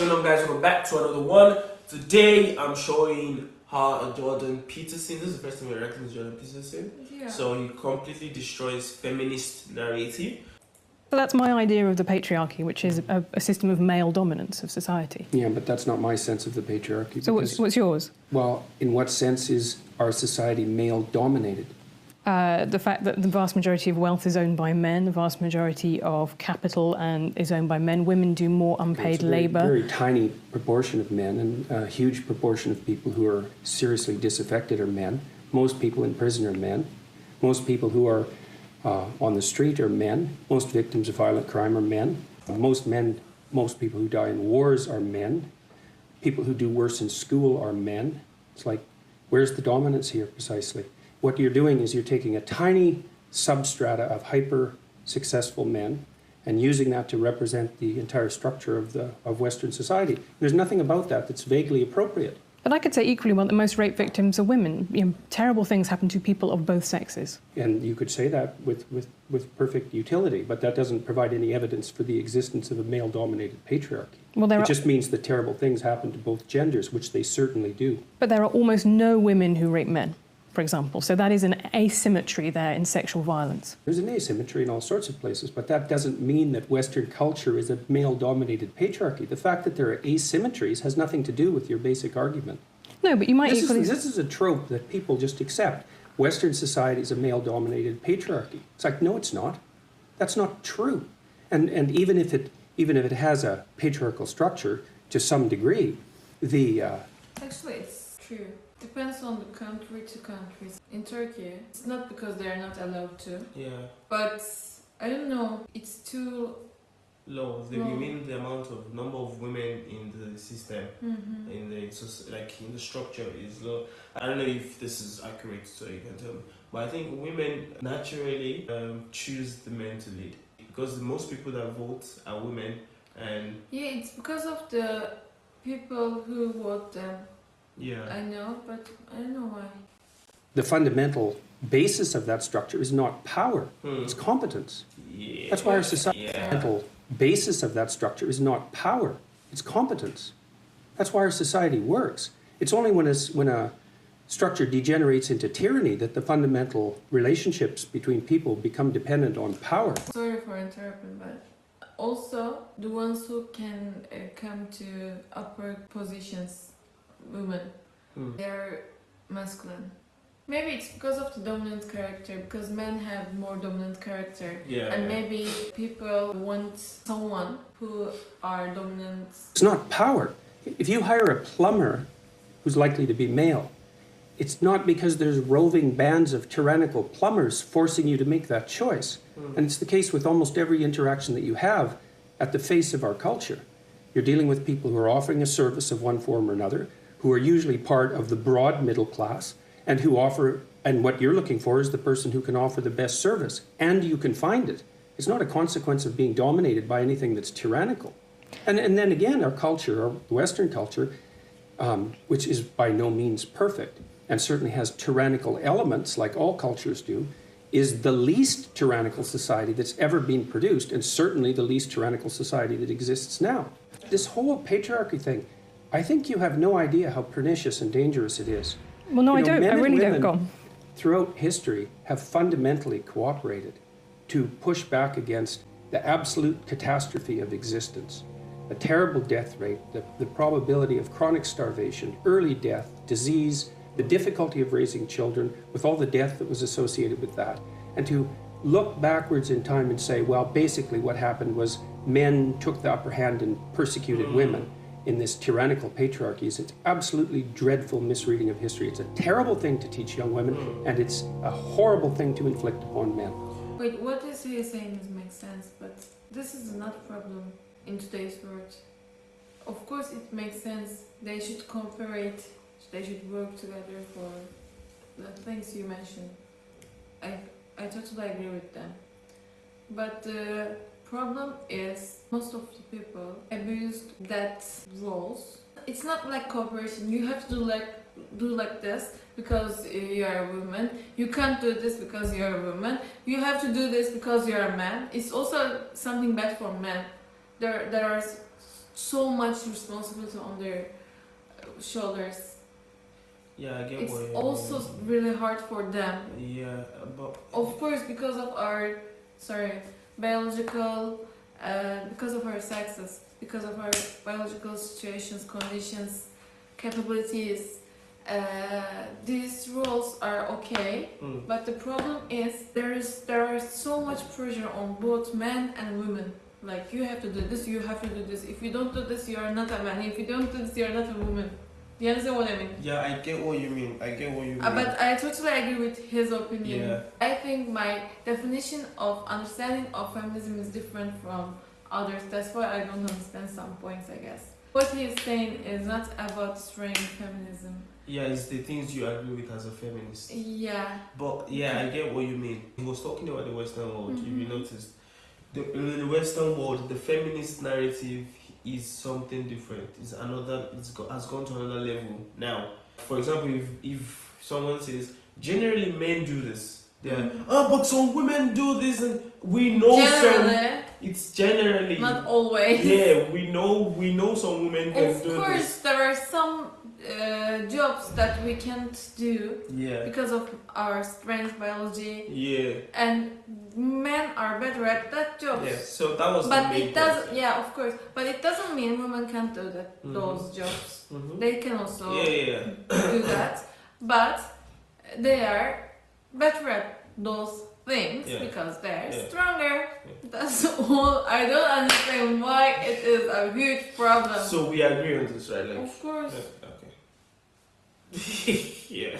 going on, guys? Welcome back to another one. Today I'm showing how Jordan Peterson, this is the first time we're reacting to Jordan Peterson. Yeah. So he completely destroys feminist narrative. So that's my idea of the patriarchy, which is a system of male dominance of society. Yeah, but that's not my sense of the patriarchy. So what's yours? Well, in what sense is our society male-dominated? The fact that the vast majority of wealth is owned by men, the vast majority of capital is owned by men. Women do more unpaid labour. A very tiny proportion of men, and a huge proportion of people who are seriously disaffected are men. Most people in prison are men. Most people who are on the street are men. Most victims of violent crime are men. Most people who die in wars are men. People who do worse in school are men. It's like, where's the dominance here precisely? What you're doing is you're taking a tiny substrata of hyper-successful men and using that to represent the entire structure of Western society. There's nothing about that that's vaguely appropriate. But I could say equally well that most rape victims are women. You know, terrible things happen to people of both sexes. And you could say that with perfect utility, but that doesn't provide any evidence for the existence of a male-dominated patriarchy. Well, it just means that terrible things happen to both genders, which they certainly do. But there are almost no women who rape men, for example. So that is an asymmetry there in sexual violence. There's an asymmetry in all sorts of places, but that doesn't mean that Western culture is a male-dominated patriarchy. The fact that there are asymmetries has nothing to do with your basic argument. No, but you might This equally... is a trope that people just accept. Western society is a male-dominated patriarchy. It's like, no, it's not. That's not true. And even if it has a patriarchal structure to some degree, Actually, it's true. Depends on the country to country. In Turkey, it's not because they're not allowed to. Yeah. But I don't know. It's too low. You mean the number of women in the system, in the structure is low. I don't know if this is accurate, so you can tell me. But I think women naturally choose the men to lead because most people that vote are women, and yeah, it's because of the people who vote them. Yeah, I know, but I don't know why. the fundamental basis of that structure is not power, it's competence. Yeah. That's why our society, Yeah. the fundamental basis of that structure is not power, it's competence. That's why our society works. It's only when a structure degenerates into tyranny that the fundamental relationships between people become dependent on power. Sorry for interrupting, but also the ones who can come to upper positions, women, they're masculine. Maybe it's because of the dominant character, because men have more dominant character. Yeah. And maybe people want someone who are dominant. It's not power. If you hire a plumber who's likely to be male, it's not because there's roving bands of tyrannical plumbers forcing you to make that choice. And it's the case with almost every interaction that you have at the face of our culture. You're dealing with people who are offering a service of one form or another, who are usually part of the broad middle class, and what you're looking for is the person who can offer the best service, and you can find it. It's not a consequence of being dominated by anything that's tyrannical. And then again, our culture, our Western culture, which is by no means perfect, and certainly has tyrannical elements, like all cultures do, is the least tyrannical society that's ever been produced, and certainly the least tyrannical society that exists now. This whole patriarchy thing, I think you have no idea how pernicious and dangerous it is. Well, no, I don't. I really don't. Go on. Throughout history have fundamentally cooperated to push back against the absolute catastrophe of existence. A terrible death rate, the probability of chronic starvation, early death, disease, the difficulty of raising children with all the death that was associated with that. And to look backwards in time and say, well, basically what happened was men took the upper hand and persecuted women in this tyrannical patriarchy. It's an absolutely dreadful misreading of history. It's a terrible thing to teach young women, and it's a horrible thing to inflict upon men. Wait, what is he saying makes sense, but this is not a problem in today's world. Of course it makes sense. They should cooperate. They should work together for the things you mentioned. I totally agree with them. But the problem is most of the people abused that roles. It's not like cooperation. You have to do like this because you are a woman. You can't do this because you are a woman. You have to do this because you are a man. It's also something bad for men. There are so much responsibility on their shoulders. Yeah, I get It's what you also mean. really hard for them. Yeah, but Of course, because of our biological, because of our sexes, because of our biological situations, conditions, capabilities, these roles are okay. But the problem is there is so much pressure on both men and women. Like, you have to do this, you have to do this. If you don't do this, you are not a man. If you don't do this, you are not a woman. Do you understand what I mean? Yeah, I get what you mean. But I totally agree with his opinion. Yeah. I think my definition of understanding of feminism is different from others. That's why I don't understand some points, I guess. What he's saying is not about straying feminism. Yeah, it's the things you agree with as a feminist. Yeah. But yeah, I get what you mean. He was talking about the Western world. If you Mhm. noticed, in the Western world, the feminist narrative is something different. It's another. Has gone to another level now. For example, if someone says generally men do this, they're but some women do this, and we know Generally, it's generally not always. Yeah, we know some women can Of do course, this. there are some jobs that we can't do Yeah. because of our strength, biology, Yeah. and men are better at that job. Yeah. So that was the But main it doesn't. Yeah, of course. But it doesn't mean women can't do that. Mhm. Those jobs. Mhm. They can also Yeah. do that, but they are better at those things Yeah. because they're Yeah. stronger. That's all. I don't understand why it is a huge problem. So we agree on this, right? Like, Of course. yeah, okay. Yeah.